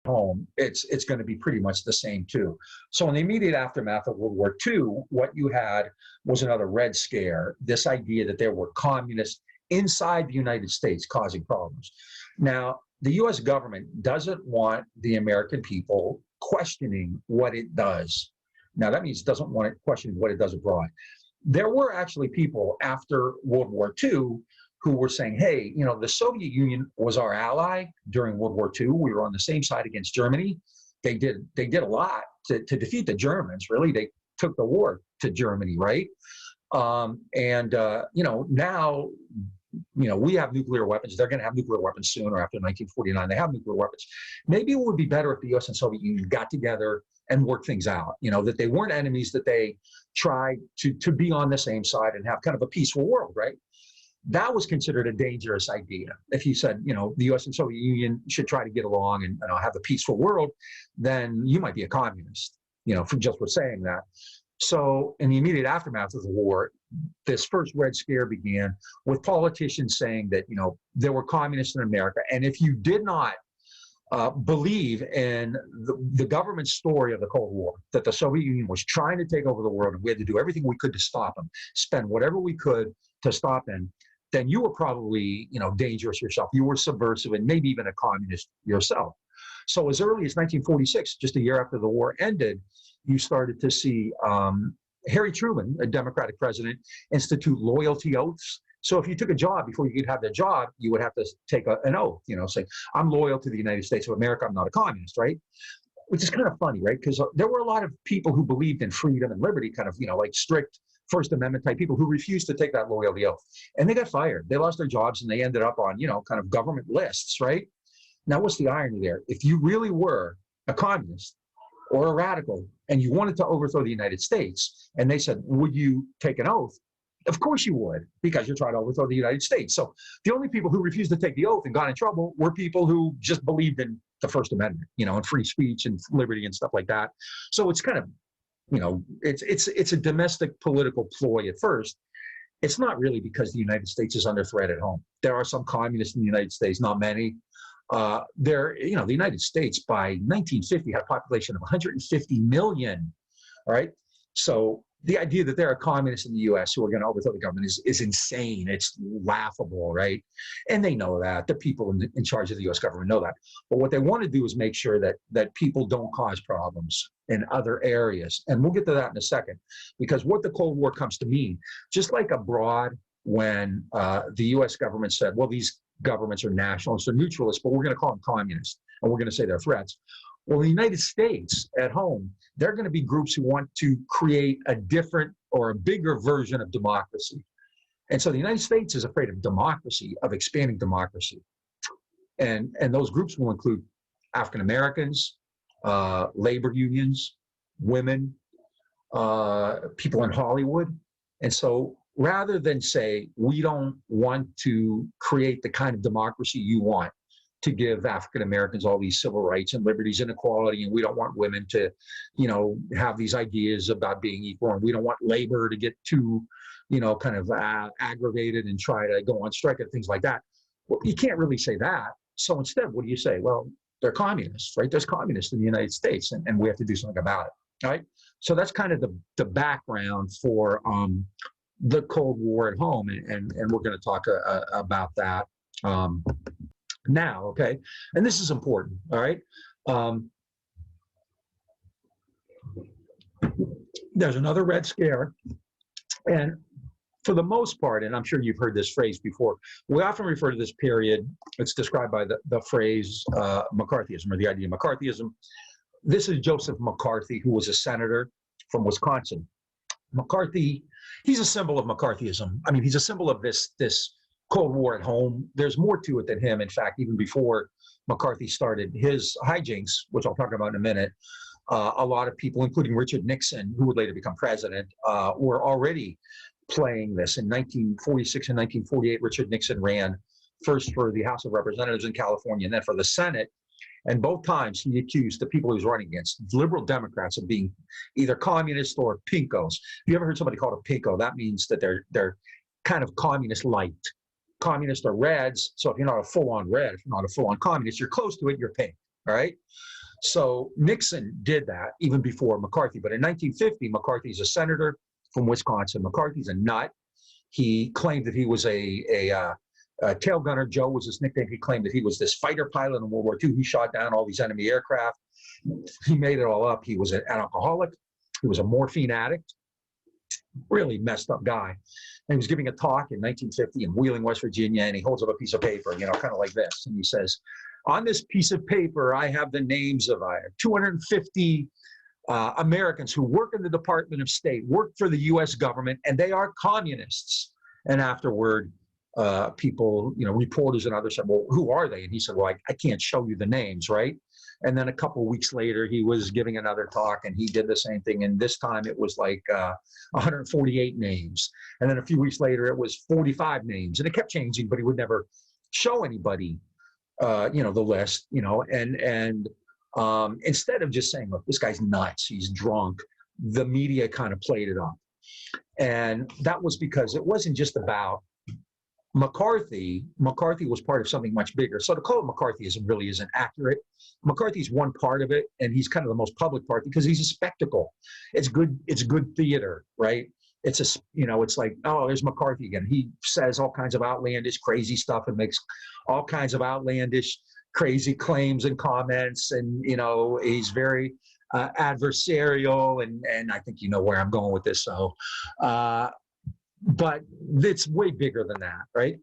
home, it's going to be pretty much the same too. So in the immediate aftermath of World War II, what you had was another Red Scare, this idea that there were communists inside the United States causing problems. Now, the US government doesn't want the American people questioning what it does. Now, that means it doesn't want it questioning what it does abroad. There were actually people after World War II who were saying, hey, you know, the Soviet Union was our ally during World War II. We were on the same side against Germany. They did a lot to defeat the Germans, really. They took the war to Germany, right? You know, now, you know, we have nuclear weapons. They're going to have nuclear weapons soon, or after 1949, they have nuclear weapons. Maybe it would be better if the US and Soviet Union got together and work things out, you know, that they weren't enemies, that they tried to be on the same side and have kind of a peaceful world, right? That was considered a dangerous idea. If you said, you know, the US and Soviet Union should try to get along and, you know, have a peaceful world, then you might be a communist, you know, just for saying that. So in the immediate aftermath of the war, this first Red Scare began with politicians saying that, you know, there were communists in America. And if you did not believe in the government's story of the Cold War, that the Soviet Union was trying to take over the world and we had to do everything we could to stop them, spend whatever we could to stop them, then you were probably, you know, dangerous yourself. You were subversive and maybe even a communist yourself. So as early as 1946, just a year after the war ended, you started to see Harry Truman, a Democratic president, institute loyalty oaths. So if you took a job, before you could have that job, you would have to take an oath, you know, say, I'm loyal to the United States of America, I'm not a communist, right? Which is kind of funny, right? Because there were a lot of people who believed in freedom and liberty, kind of, you know, like strict First Amendment type people who refused to take that loyalty oath. And they got fired. They lost their jobs and they ended up on, you know, kind of government lists, right? Now, what's the irony there? If you really were a communist or a radical and you wanted to overthrow the United States, and they said, would you take an oath? Of course you would, because you're trying to overthrow the United States. So the only people who refused to take the oath and got in trouble were people who just believed in the First Amendment, you know, and free speech and liberty and stuff like that. So it's kind of, you know, it's a domestic political ploy at first. It's not really because the United States is under threat at home. There are some communists in the United States, not many. You know, the United States by 1950 had a population of 150 million, all right? So the idea that there are communists in the US who are going to overthrow the government is insane. It's laughable, right? And they know that. The people in charge of the US government know that. But what they want to do is make sure that people don't cause problems in other areas. And we'll get to that in a second, because what the Cold War comes to mean, just like abroad when the US government said, well, these governments are nationalists or neutralists, but we're going to call them communists, and we're going to say they're threats. Well, in the United States, at home, there are going to be groups who want to create a different or a bigger version of democracy. And so the United States is afraid of democracy, of expanding democracy. And those groups will include African Americans, labor unions, women, people in Hollywood. And so rather than say, we don't want to create the kind of democracy you want, to give African Americans all these civil rights and liberties and equality, and we don't want women to, you know, have these ideas about being equal, and we don't want labor to get too, you know, kind of aggravated and try to go on strike and things like that. Well, you can't really say that. So instead, what do you say? Well, they're communists, right? There's communists in the United States, and we have to do something about it, right? So that's kind of the background for the Cold War at home, and we're going to talk about that now, okay? And this is important, all right? There's another Red Scare, and for the most part, and I'm sure you've heard this phrase before, we often refer to this period, it's described by the phrase McCarthyism, or the idea of McCarthyism. This is Joseph McCarthy, who was a senator from Wisconsin. McCarthy, he's a symbol of McCarthyism. I mean, he's a symbol of this Cold War at home. There's more to it than him. In fact, even before McCarthy started his hijinks, which I'll talk about in a minute, a lot of people, including Richard Nixon, who would later become president, were already playing this. In 1946 and 1948, Richard Nixon ran first for the House of Representatives in California and then for the Senate. And both times he accused the people he was running against, liberal Democrats, of being either communist or pinkos. If you ever heard somebody called a pinko, that means that they're kind of communist light. Communists are reds, so if you're not a full-on red, if you're not a full-on communist, you're close to it, you're pink, all right? So Nixon did that even before McCarthy. But in 1950, McCarthy's a senator from Wisconsin. McCarthy's a nut. He claimed that he was a tail gunner. Joe was his nickname. He claimed that he was this fighter pilot in World War II. He shot down all these enemy aircraft. He made it all up. He was an alcoholic. He was a morphine addict. Really messed up guy. And he was giving a talk in 1950 in Wheeling, West Virginia, and he holds up a piece of paper, you know, kind of like this. And he says, on this piece of paper, I have the names of 250 Americans who work in the Department of State, work for the U.S. government, and they are communists. And afterward, people, you know, reporters and others said, well, who are they? And he said, well, I can't show you the names, right? And then a couple of weeks later, he was giving another talk, and he did the same thing. And this time it was like 148 names. And then a few weeks later, it was 45 names. And it kept changing, but he would never show anybody, you know, the list, you know. And instead of just saying, look, this guy's nuts, he's drunk, the media kind of played it up. And that was because it wasn't just about McCarthy. McCarthy was part of something much bigger. So to call it McCarthyism really isn't accurate. McCarthy's one part of it, and he's kind of the most public part because he's a spectacle. It's good theater, right? It's a, you know, it's like, oh, there's McCarthy again. He says all kinds of outlandish, crazy stuff and makes all kinds of outlandish, crazy claims and comments. And, you know, he's very adversarial. And I think you know where I'm going with this. So, but it's way bigger than that, right?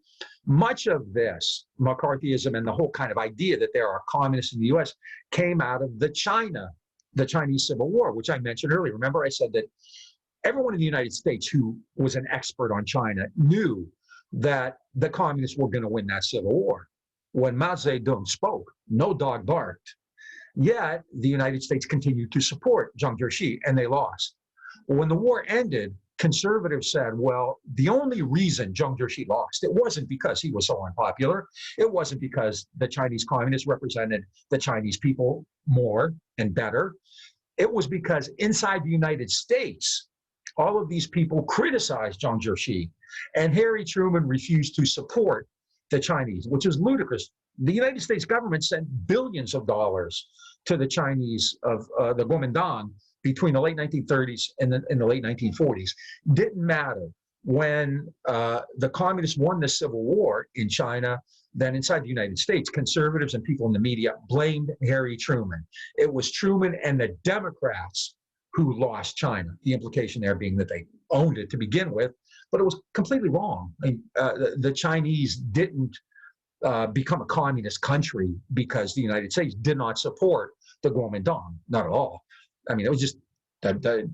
Much of this McCarthyism and the whole kind of idea that there are communists in the U.S. came out of the Chinese Civil War, which I mentioned earlier. Remember, I said that everyone in the United States who was an expert on China knew that the communists were going to win that Civil War. When Mao Zedong spoke, no dog barked. Yet the United States continued to support Jiang Jiechi, and they lost. When the war ended, conservatives said, well, the only reason Jiang Jiechi lost, it wasn't because he was so unpopular. It wasn't because the Chinese communists represented the Chinese people more and better. It was because inside the United States, all of these people criticized Jiang Jiechi, and Harry Truman refused to support the Chinese, which is ludicrous. The United States government sent billions of dollars to the Chinese of the Kuomintang between the late 1930s and the late 1940s. Didn't matter. When the communists won the Civil War in China, then inside the United States, conservatives and people in the media blamed Harry Truman. It was Truman and the Democrats who lost China. The implication there being that they owned it to begin with, but it was completely wrong. I mean, the Chinese didn't become a communist country because the United States did not support the Kuomintang, not at all. I mean, it was just that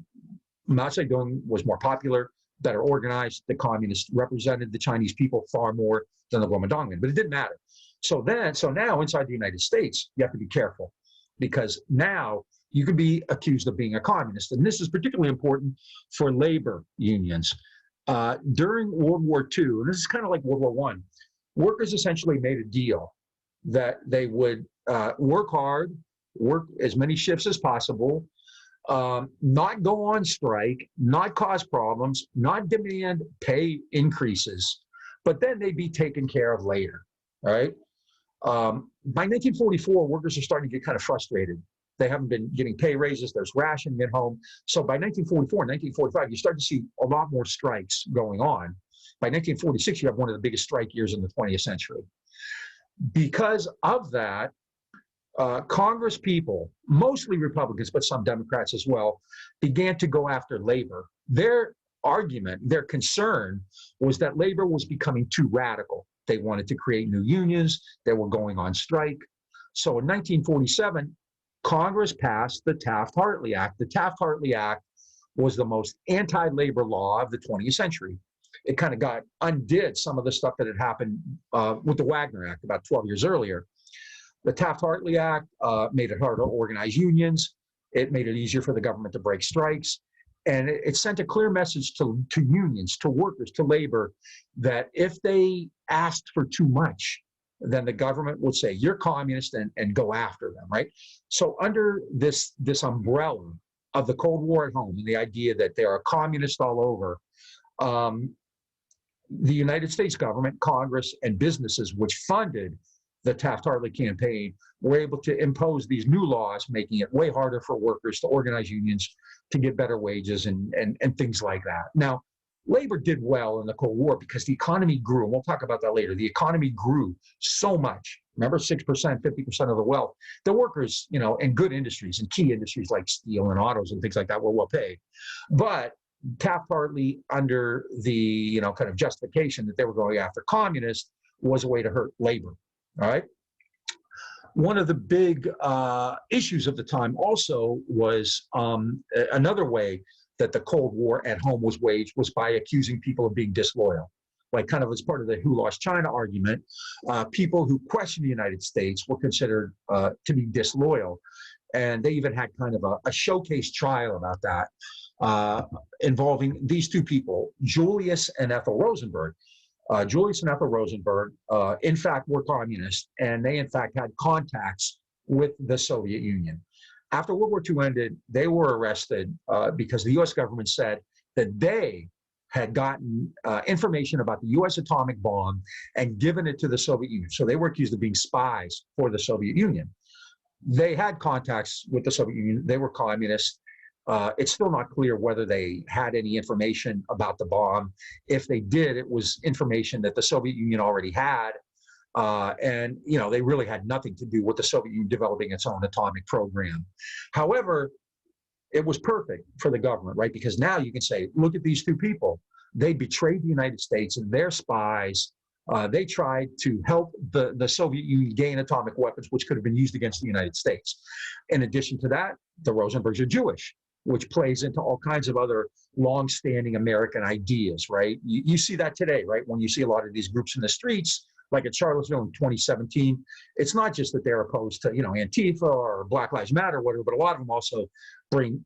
Mao Zedong was more popular, better organized. The communists represented the Chinese people far more than the Kuomintang, but it didn't matter. So now inside the United States, you have to be careful because now you can be accused of being a communist. And this is particularly important for labor unions. During World War II, and this is kind of like World War I, workers essentially made a deal that they would work hard, work as many shifts as possible, not go on strike, not cause problems, not demand pay increases, but then they'd be taken care of later, right? By 1944, workers are starting to get kind of frustrated. They haven't been getting pay raises, there's rationing at home. So by 1944, 1945, you start to see a lot more strikes going on. By 1946, you have one of the biggest strike years in the 20th century. Because of that, Congress people, mostly Republicans, but some Democrats as well, began to go after labor. Their argument, their concern was that labor was becoming too radical. They wanted to create new unions. They were going on strike. So in 1947, Congress passed the Taft-Hartley Act. The Taft-Hartley Act was the most anti-labor law of the 20th century. It kind of undid some of the stuff that had happened with the Wagner Act about 12 years earlier. The Taft-Hartley Act made it harder to organize unions. It made it easier for the government to break strikes. And it sent a clear message to unions, to workers, to labor, that if they asked for too much, then the government would say, you're communist, and go after them, right? So under this umbrella of the Cold War at home, and the idea that there are communists all over, the United States government, Congress, and businesses which funded the Taft-Hartley campaign, were able to impose these new laws, making it way harder for workers to organize unions, to get better wages and things like that. Now, labor did well in the Cold War because the economy grew, and we'll talk about that later. The economy grew so much. Remember, 6%, 50% of the wealth. The workers, in good industries and key industries like steel and autos and things like that were well paid. But Taft-Hartley, under the kind of justification that they were going after communists, was a way to hurt labor. All right. One of the big issues of the time also was another way that the Cold War at home was waged was by accusing people of being disloyal. Like kind of as part of the who lost China argument, people who questioned the United States were considered to be disloyal. And they even had kind of a showcase trial about that, involving these two people, Julius and Ethel Rosenberg. Julius and Ethel Rosenberg, in fact, were communists, and they, in fact, had contacts with the Soviet Union. After World War II ended, they were arrested because the U.S. government said that they had gotten information about the U.S. atomic bomb and given it to the Soviet Union. So they were accused of being spies for the Soviet Union. They had contacts with the Soviet Union. They were communists. It's still not clear whether they had any information about the bomb. If they did, it was information that the Soviet Union already had. And they really had nothing to do with the Soviet Union developing its own atomic program. However, it was perfect for the government, right? Because now you can say, look at these two people. They betrayed the United States, and they're spies. They tried to help the Soviet Union gain atomic weapons, which could have been used against the United States. In addition to that, the Rosenbergs are Jewish, which plays into all kinds of other long-standing American ideas, right? You see that today, right? When you see a lot of these groups in the streets, like at Charlottesville in 2017, it's not just that they're opposed to, Antifa or Black Lives Matter or whatever, but a lot of them also bring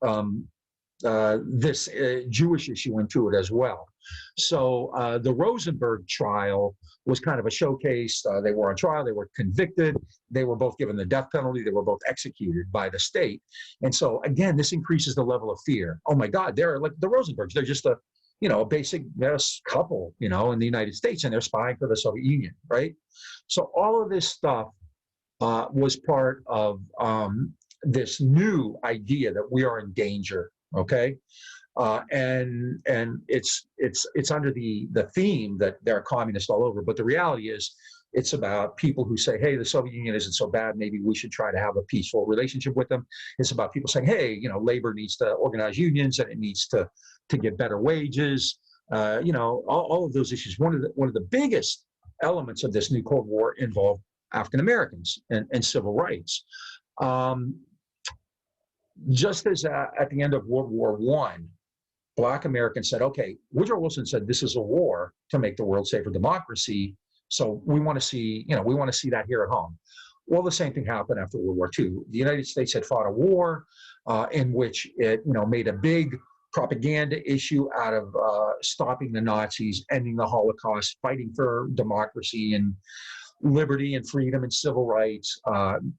this Jewish issue into it as well. So the Rosenberg trial was kind of a showcase. They were on trial, they were convicted, they were both given the death penalty, they were both executed by the state. And so again, this increases the level of fear. Oh my God, they're like the Rosenbergs, they're just a basic couple, in the United States, and they're spying for the Soviet Union, right? So all of this stuff was part of this new idea that we are in danger, okay? And it's under the theme that there are communists all over, but the reality is it's about people who say, hey, the Soviet Union isn't so bad, maybe we should try to have a peaceful relationship with them. It's about people saying, hey, labor needs to organize unions and it needs to get better wages, all of those issues. One of the biggest elements of this new Cold War involved African Americans and civil rights. Just as at the end of World War I, Black Americans said, okay, Woodrow Wilson said this is a war to make the world safer democracy. So we want to see, that here at home. Well, the same thing happened after World War II. The United States had fought a war in which it, made a big propaganda issue out of stopping the Nazis, ending the Holocaust, fighting for democracy and liberty and freedom and civil rights,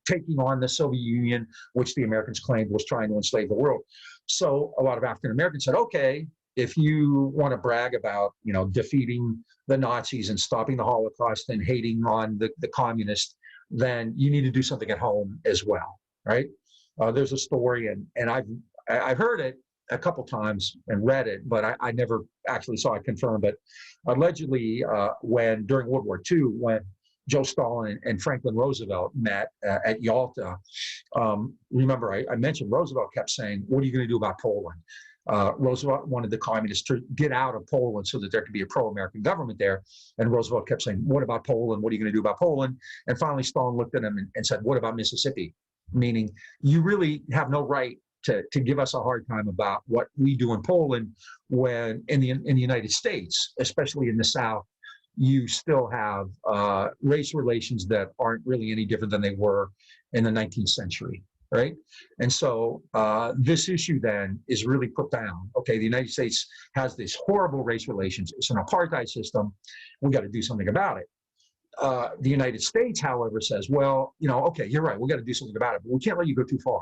taking on the Soviet Union, which the Americans claimed was trying to enslave the world. So a lot of African Americans said, okay, if you want to brag about, defeating the Nazis and stopping the Holocaust and hating on the communists, then you need to do something at home as well, right? There's a story, and I've heard it a couple times and read it, but I never actually saw it confirmed. But allegedly, during World War II, when Joe Stalin and Franklin Roosevelt met at Yalta, remember I mentioned Roosevelt kept saying, what are you going to do about Poland? Roosevelt wanted the communists to get out of Poland so that there could be a pro-American government there. And Roosevelt kept saying, what about Poland? What are you going to do about Poland? And finally, Stalin looked at him and said, what about Mississippi? Meaning, you really have no right to give us a hard time about what we do in Poland, when in the United States, especially in the South, you still have race relations that aren't really any different than they were in the 19th century, right? And so this issue then is really profound. Okay, the United States has this horrible race relations. It's an apartheid system. We got to do something about it. The United States, however, says, well, okay, you're right, we got to do something about it, but we can't let you go too far.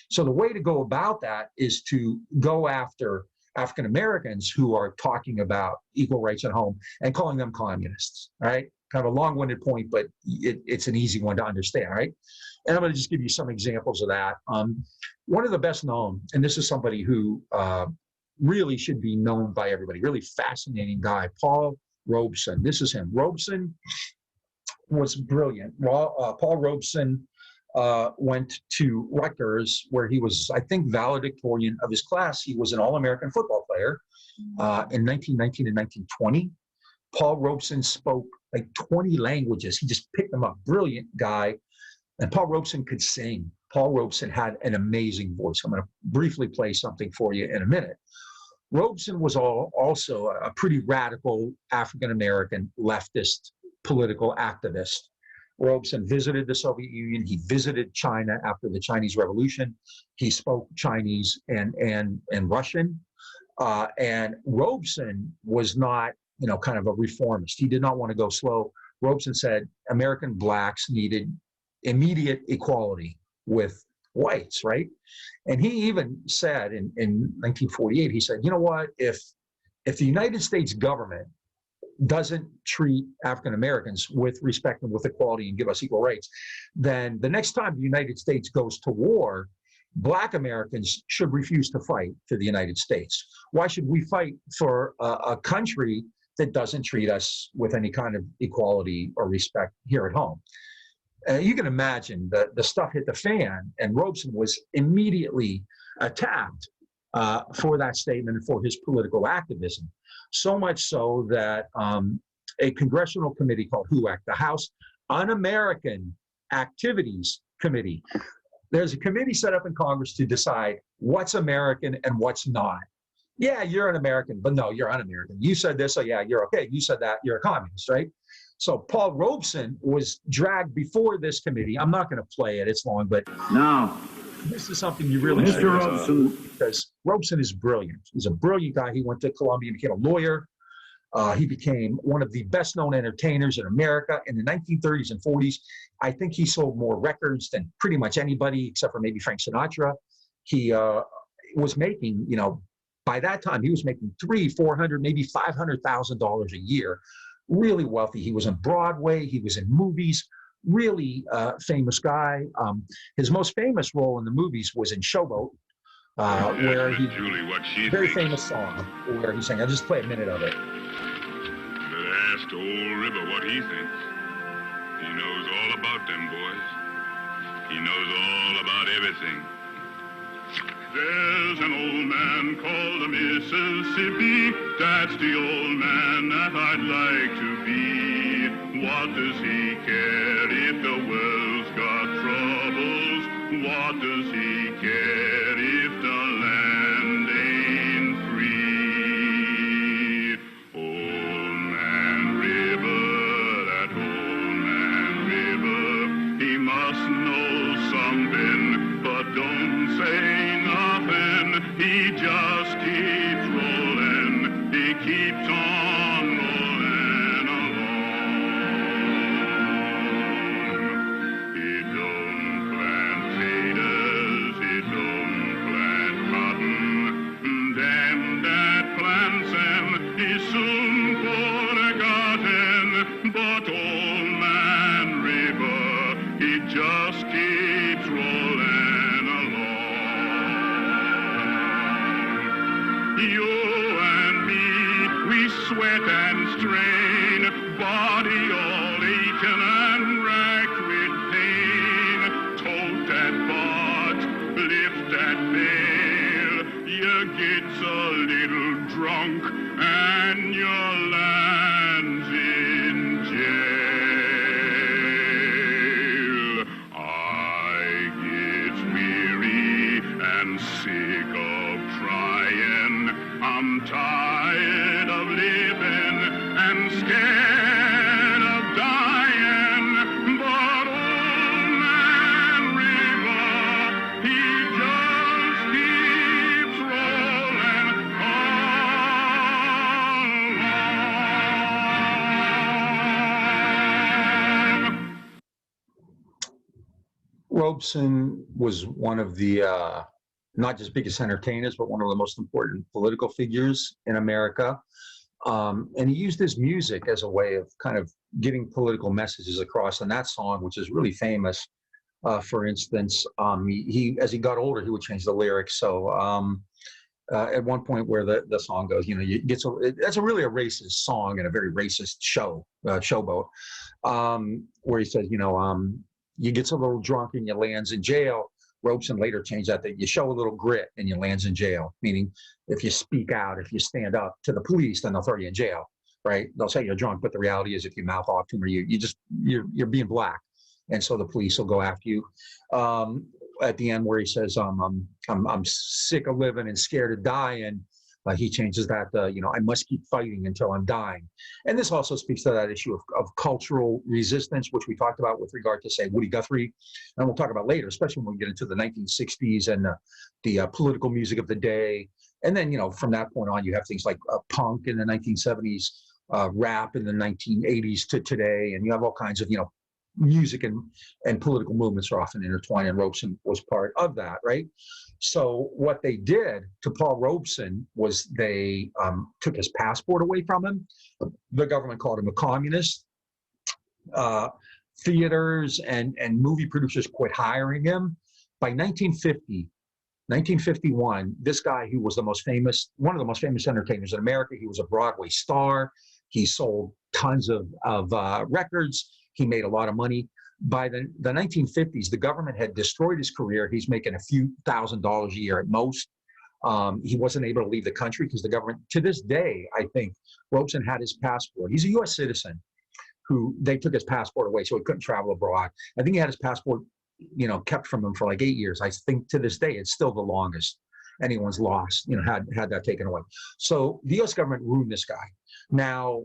So the way to go about that is to go after African Americans who are talking about equal rights at home and calling them communists, right? kind of a long-winded point, but it's an easy one to understand, right? And I'm going to just give you some examples of that. One of the best known, and this is somebody who really should be known by everybody, really fascinating guy, Paul Robeson. This is him. Robeson was brilliant. Paul Robeson went to Rutgers, where he was, I think, valedictorian of his class. He was an All-American football player in 1919 and 1920. Paul Robeson spoke like 20 languages. He just picked them up. Brilliant guy. And Paul Robeson could sing. Paul Robeson had an amazing voice. I'm going to briefly play something for you in a minute. Robeson was also a pretty radical African-American leftist political activist. Robeson visited the Soviet Union. He visited China after the Chinese Revolution. He spoke Chinese and Russian. And Robeson was not, kind of a reformist. He did not want to go slow. Robeson said American blacks needed immediate equality with whites, right? And he even said in 1948, he said, you know what, if the United States government doesn't treat African Americans with respect and with equality and give us equal rights, then the next time the United States goes to war, Black Americans should refuse to fight for the United States. Why should we fight for a country that doesn't treat us with any kind of equality or respect here at home? You can imagine the stuff hit the fan, and Robeson was immediately attacked for that statement and for his political activism. So much so that a congressional committee called HUAC, the House Un-American Activities Committee, there's a committee set up in Congress to decide what's American and what's not. Yeah, you're an American, but no, you're un-American. You said this, so yeah, you're okay. You said that, you're a communist, right? So Paul Robeson was dragged before this committee. I'm not going to play it, it's long, but now this is something you really should listen to, because Robeson is brilliant. He's a brilliant guy. He went to Columbia and became a lawyer. He became one of the best known entertainers in America in the 1930s and 40s. I think he sold more records than pretty much anybody except for maybe Frank Sinatra. He was making, by that time, he was making $300,000, $400,000, maybe $500,000 a year. Really wealthy. He was on Broadway. He was in movies. Really famous guy. His most famous role in the movies was in Showboat, where he very famous song where he sang. I'll just play a minute of it. Ask old River what he thinks. He knows all about them boys. He knows all about everything. There's an old man called the Mississippi. That's the old man that I'd like to be. What does he care if the world's got troubles? What does he care if the land ain't free? Old Man River, that old man River, he must know something, but don't say nothing. He just keeps rolling. He keeps on rolling along. He don't plant taters. He don't plant cotton. Them that plants them, he soon forgotten. But old man River, he just keeps rolling along. You and me, we sweat and strain, body all aching and racked with pain. Tote that pot, lift that pail, you get a little drunk and your land's in jail. I get weary and sick of trying. I'm tired of living and scared of dying. But old man River, he just keeps rolling along. Robeson was one of the not just biggest entertainers, but one of the most important political figures in America. And he used his music as a way of kind of getting political messages across. And that song, which is really famous, for instance, he as he got older, he would change the lyrics. So at one point where the song goes, that's really a racist song and a very racist showboat, where he says, you gets a little drunk and you lands in jail. Robeson later changed that you show a little grit and you lands in jail, meaning if you speak out, if you stand up to the police, then they'll throw you in jail, right? They'll say you're drunk, but the reality is if you mouth off to them or you're being black. And so the police will go after you. At the end where he says, I'm sick of living and scared of dying, he changes that, I must keep fighting until I'm dying. And this also speaks to that issue of cultural resistance, which we talked about with regard to, say, Woody Guthrie. And we'll talk about later, especially when we get into the 1960s and the political music of the day. And then, from that point on, you have things like punk in the 1970s, rap in the 1980s to today. And you have all kinds of, music and political movements are often intertwined, and Robeson was part of that, right? So what they did to Paul Robeson was they took his passport away from him. The government called him a communist. Theaters and movie producers quit hiring him. By 1951, this guy, who was one of the most famous entertainers in America, he was a Broadway star. He sold tons of records. He made a lot of money. By the 1950s, the government had destroyed his career. He's making a few $1,000s a year at most. He wasn't able to leave the country because the government, to this day, I think, Robeson had his passport. He's a U.S. citizen who they took his passport away, so he couldn't travel abroad. I think he had his passport, kept from him for like 8 years. I think to this day, it's still the longest anyone's lost, had that taken away. So the U.S. government ruined this guy. Now,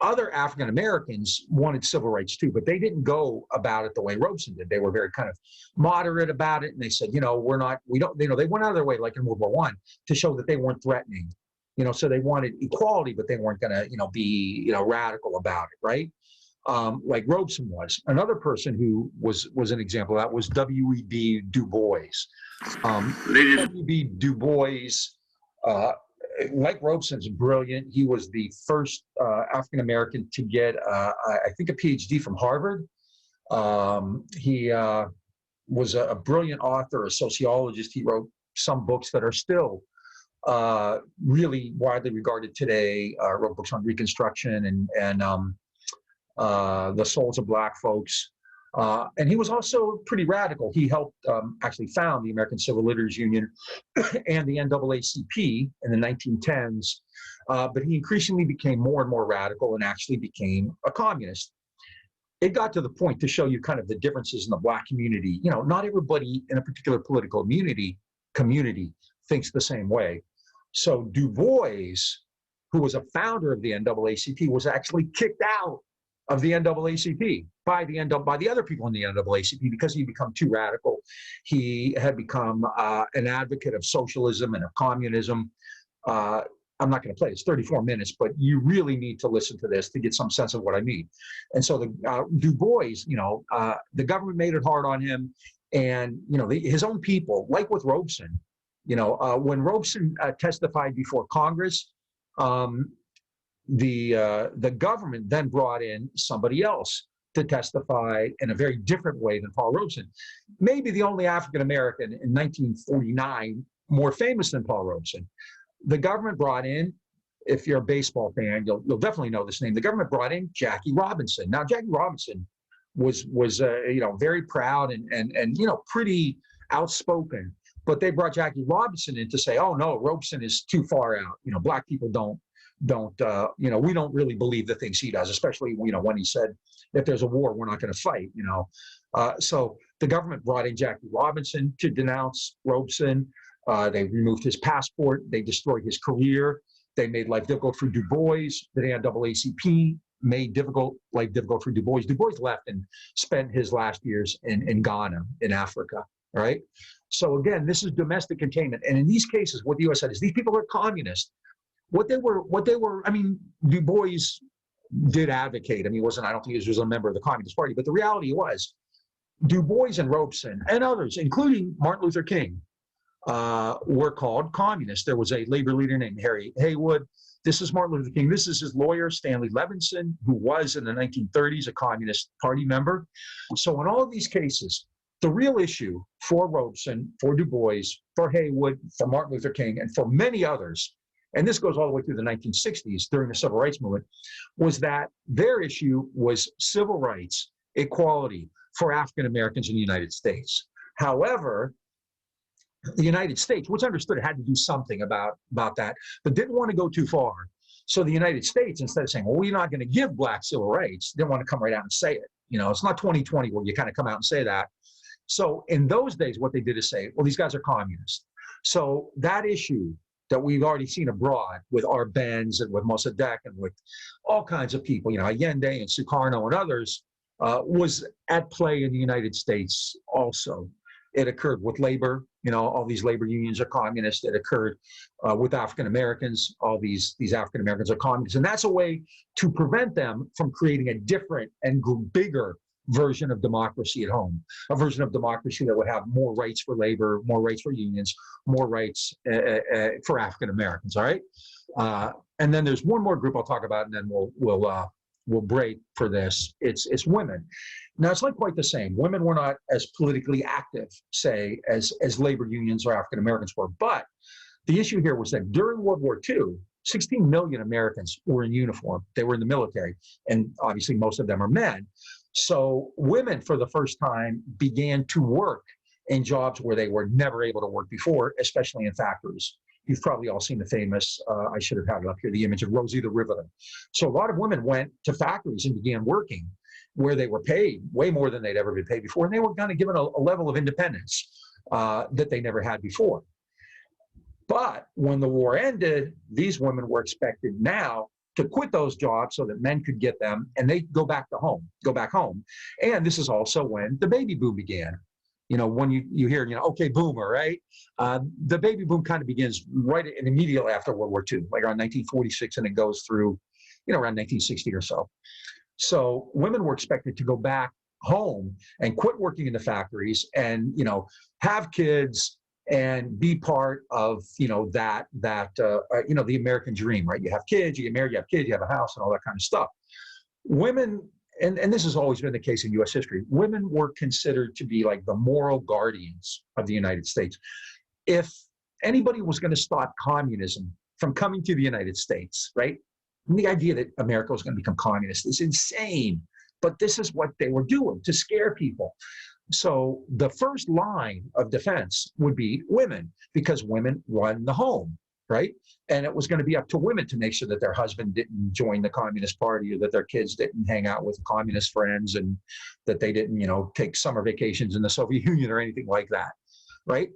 other African Americans wanted civil rights too, but they didn't go about it the way Robeson did. They were very kind of moderate about it, and they said, they went out of their way, like in World War I, to show that they weren't threatening. So they wanted equality, but they weren't going to, be, radical about it, right? Like Robeson was. Another person who was an example of that was W.E.B. DuBois. W.E.B. DuBois. Like Robeson's brilliant. He was the first African-American to get, I think, a PhD from Harvard. He was a brilliant author, a sociologist. He wrote some books that are still really widely regarded today. Wrote books on Reconstruction and the souls of Black folks. And he was also pretty radical. He helped actually found the American Civil Liberties Union and the NAACP in the 1910s. But he increasingly became more and more radical and actually became a communist. It got to the point, to show you kind of the differences in the Black community. Not everybody in a particular political community thinks the same way. So DuBois, who was a founder of the NAACP, was actually kicked out of the NAACP by the other people in the NAACP because he'd become too radical. He had become an advocate of socialism and of communism. I'm not going to play it. It's 34 minutes, but you really need to listen to this to get some sense of what I mean. And so DuBois, the government made it hard on him, and his own people, like with Robeson, when Robeson testified before Congress, the government then brought in somebody else to testify in a very different way than Paul Robeson. Maybe the only African American in 1949 more famous than Paul Robeson. The government brought in, if you're a baseball fan, you'll definitely know this name. The government brought in Jackie Robinson. Now, Jackie Robinson was very proud and pretty outspoken. But they brought Jackie Robinson in to say, oh no, Robeson is too far out. Black people don't we don't really believe the things he does, especially when he said, if there's a war, we're not going to fight. So the government brought in Jackie Robinson to denounce Robeson. They removed his passport. They destroyed his career. They made life difficult for DuBois. The NAACP made life difficult for DuBois. DuBois left and spent his last years in Ghana, in Africa. All right. So again, this is domestic containment. And in these cases, what the U.S. said is these people are communists. What they were, DuBois did advocate. I don't think he was a member of the Communist Party, but the reality was DuBois and Robeson and others, including Martin Luther King, were called communists. There was a labor leader named Harry Haywood. This is Martin Luther King. This is his lawyer, Stanley Levinson, who was in the 1930s a Communist Party member. So in all of these cases, the real issue for Robeson, for DuBois, for Haywood, for Martin Luther King, and for many others, and this goes all the way through the 1960s during the Civil Rights Movement, was that their issue was civil rights, equality for African Americans in the United States. However, the United States, which understood it had to do something about that, but didn't want to go too far. So the United States, instead of saying, well, we're not going to give black civil rights, didn't want to come right out and say it. You know, it's not 2020 where you kind of come out and say that. So in those days, what they did is say, well, these guys are communists. So that issue that we've already seen abroad with our Benz and with Mossadegh and with all kinds of people, you know, Allende and Sukarno and others, was at play in the United States also. It occurred with labor, you know, all these labor unions are communist. It occurred with African Americans, all these African Americans are communists. And that's a way to prevent them from creating a different and bigger version of democracy at home, a version of democracy that would have more rights for labor, more rights for unions, more rights for African Americans, all right? And then there's one more group I'll talk about, and then we'll break for this. It's women. Now, it's not quite the same. Women were not as politically active, say, as labor unions or African Americans were. But the issue here was that during World War II, 16 million Americans were in uniform. They were in the military, and obviously most of them are men. So women, for the first time, began to work in jobs where they were never able to work before, especially in factories. You've probably all seen the famous, I should have had it up here, the image of Rosie the Riveter. So a lot of women went to factories and began working where they were paid way more than they'd ever been paid before. And they were kind of given a level of independence that they never had before. But when the war ended, these women were expected now to quit those jobs so that men could get them and they go back home. And this is also when the baby boom began. You know, when you hear, you know, okay, boomer, right? The baby boom kind of begins right and immediately after World War II, like around 1946, and it goes through, you know, around 1960 or so. So women were expected to go back home and quit working in the factories and, you know, have kids and be part of, you know, you know, the American dream, right? You have kids, you get married, you have kids, you have a house and all that kind of stuff. Women, and this has always been the case in U.S. history, women were considered to be like the moral guardians of the United States. If anybody was going to stop communism from coming to the United States, right? And the idea that America was going to become communist is insane, but this is what they were doing to scare people. So the first line of defense would be women, because women run the home, right? And it was going to be up to women to make sure that their husband didn't join the Communist Party or that their kids didn't hang out with communist friends and that they didn't, you know, take summer vacations in the Soviet Union or anything like that, right?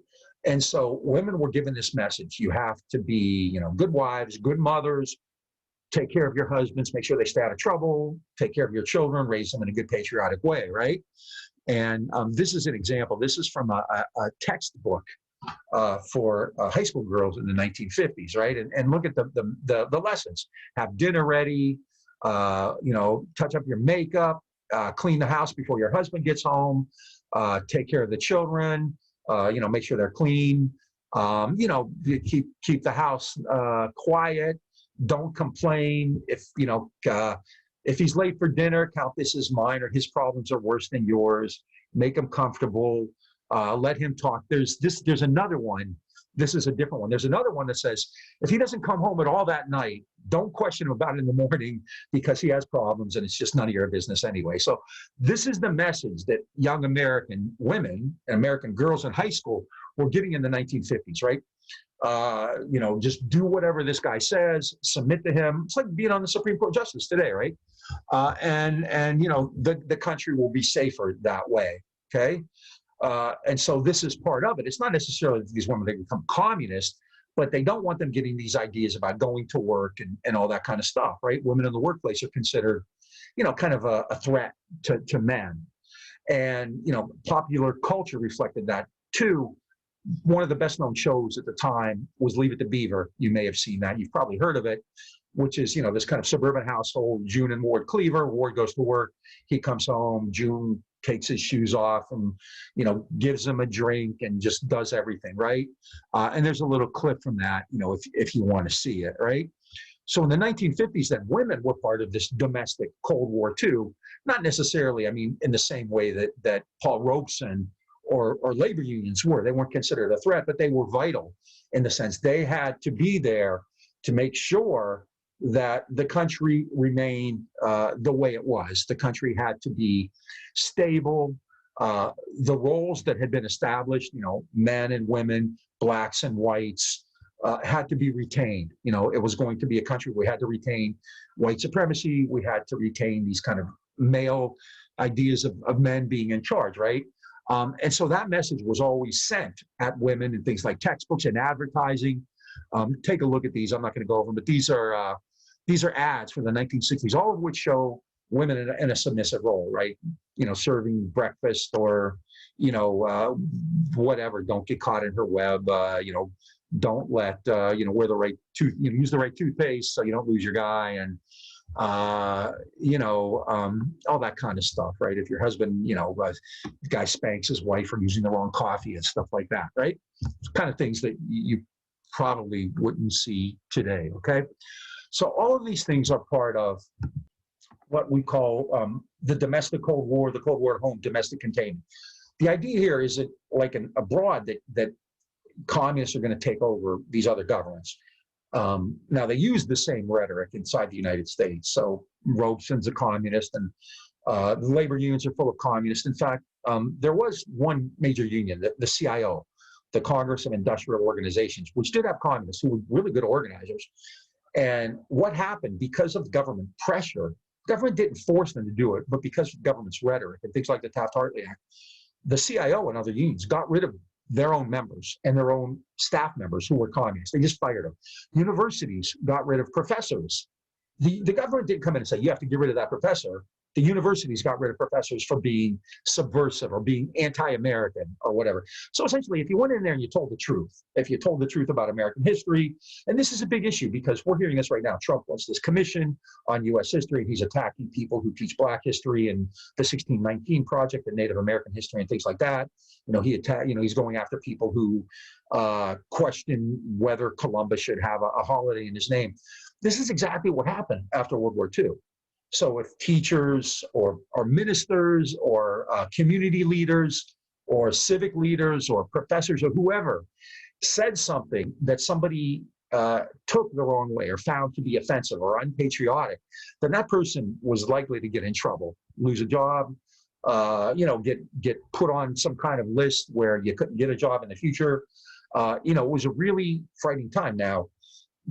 And so women were given this message. You have to be, you know, good wives, good mothers, take care of your husbands, make sure they stay out of trouble, take care of your children, raise them in a good patriotic way, right? And this is an example. This is from a textbook for high school girls in the 1950s, right? And look at the lessons. Have dinner ready, you know, touch up your makeup, clean the house before your husband gets home, take care of the children, you know, make sure they're clean, you know, keep the house quiet, don't complain. If, you know, if he's late for dinner, count this as mine, or his problems are worse than yours. Make him comfortable. Let him talk. There's another one. This is a different one. There's another one that says, if he doesn't come home at all that night, don't question him about it in the morning because he has problems and it's just none of your business anyway. So this is the message that young American women and American girls in high school were getting in the 1950s, right? You know, just do whatever this guy says, submit to him. It's like being on the Supreme Court justice today, right? And you know, the country will be safer that way, okay? And so this is part of it. It's not necessarily that these women, they become communist, but they don't want them getting these ideas about going to work and all that kind of stuff, right? Women in the workplace are considered, you know, kind of a threat to men. And, you know, popular culture reflected that too. One of the best known shows at the time was Leave It to Beaver. You may have seen that. You've probably heard of it, which is, you know, this kind of suburban household, June and Ward Cleaver. Ward goes to work. He comes home. June takes his shoes off and, gives them a drink and just does everything, right? And there's a little clip from that, if you want to see it, right? So in the 1950s, then women were part of this domestic Cold War too, not necessarily, in the same way that Paul Robeson or labor unions were. They weren't considered a threat, but they were vital in the sense they had to be there to make sure that the country remained the way it was. The country had to be stable. The roles that had been established, men and women, blacks and whites, had to be retained. It was going to be a country where we had to retain white supremacy. We had to retain these kind of male ideas of men being in charge, right? And so that message was always sent at women in things like textbooks and advertising. Take a look at these. I'm not going to go over them, but these are ads from the 1960s, all of which show women in a submissive role, right? Serving breakfast or, whatever. Don't get caught in her web. Don't let, wear the right use the right toothpaste so you don't lose your guy, and all that kind of stuff, right? If your husband, the guy spanks his wife for using the wrong coffee and stuff like that, right? It's kind of things that you probably wouldn't see today, okay? So all of these things are part of what we call the domestic Cold War, the Cold War at home, domestic containment. The idea here is that, like abroad, that communists are going to take over these other governments. Now, they use the same rhetoric inside the United States. So Robeson's a communist, and the labor unions are full of communists. In fact, there was one major union, the CIO, the Congress of Industrial Organizations, which did have communists who were really good organizers. And what happened, because of government pressure, government didn't force them to do it, but because of government's rhetoric and things like the Taft-Hartley Act, the CIO and other unions got rid of their own members and their own staff members who were communists. They just fired them. Universities got rid of professors. The government didn't come in and say, you have to get rid of that professor. The universities got rid of professors for being subversive or being anti-American or whatever. So essentially, if you went in there and you told the truth, if you told the truth about American history, and this is a big issue because we're hearing this right now. Trump wants this commission on U.S. history. He's attacking people who teach Black history and the 1619 Project and Native American history and things like that. He's going after people who question whether Columbus should have a holiday in his name. This is exactly what happened after World War II. So if teachers or ministers or community leaders or civic leaders or professors or whoever said something that somebody took the wrong way or found to be offensive or unpatriotic, then that person was likely to get in trouble, lose a job, get put on some kind of list where you couldn't get a job in the future. It was a really frightening time. Now,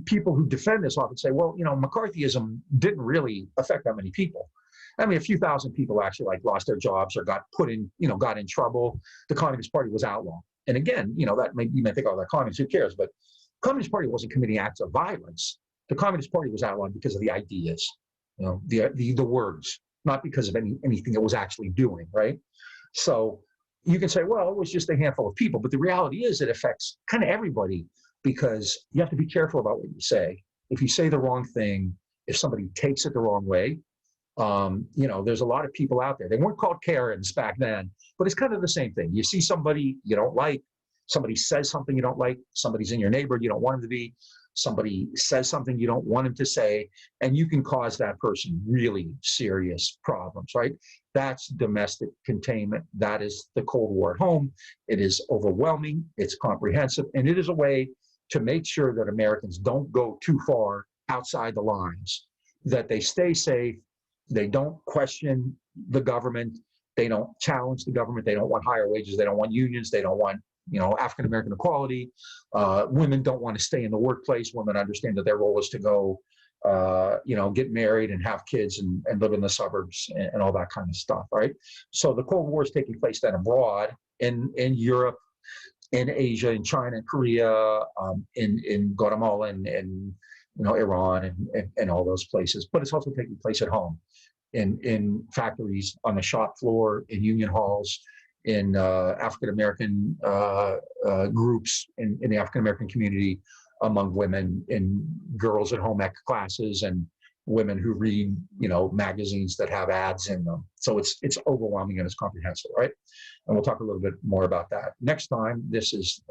people who defend this often say, well, McCarthyism didn't really affect that many people. A few thousand people actually lost their jobs or got put in, got in trouble. The Communist Party was outlawed. And again, you may think, oh, that communists, who cares? But the Communist Party wasn't committing acts of violence. The Communist Party was outlawed because of the ideas, the words, not because of anything it was actually doing, right? So you can say, well, it was just a handful of people, but the reality is it affects kind of everybody, because you have to be careful about what you say. If you say the wrong thing, if somebody takes it the wrong way, there's a lot of people out there. They weren't called Karens back then, but it's kind of the same thing. You see somebody you don't like, somebody says something you don't like, somebody's in your neighborhood you don't want them to be, somebody says something you don't want them to say, and you can cause that person really serious problems, right? That's domestic containment. That is the Cold War at home. It is overwhelming, it's comprehensive, and it is a way to make sure that Americans don't go too far outside the lines, that they stay safe, they don't question the government, they don't challenge the government, they don't want higher wages, they don't want unions, they don't want African-American equality. Women don't want to stay in the workplace. Women understand that their role is to go, get married and have kids and live in the suburbs and all that kind of stuff, right? So the Cold War is taking place then abroad in Europe, in Asia, in China, in Korea, in Guatemala, and Iran, and all those places. But it's also taking place at home, in factories, on the shop floor, in union halls, in African American groups, in the African American community, among women, in girls at home ec classes, and women who read, magazines that have ads in them. So it's overwhelming and it's comprehensive, right? And we'll talk a little bit more about that next time. This is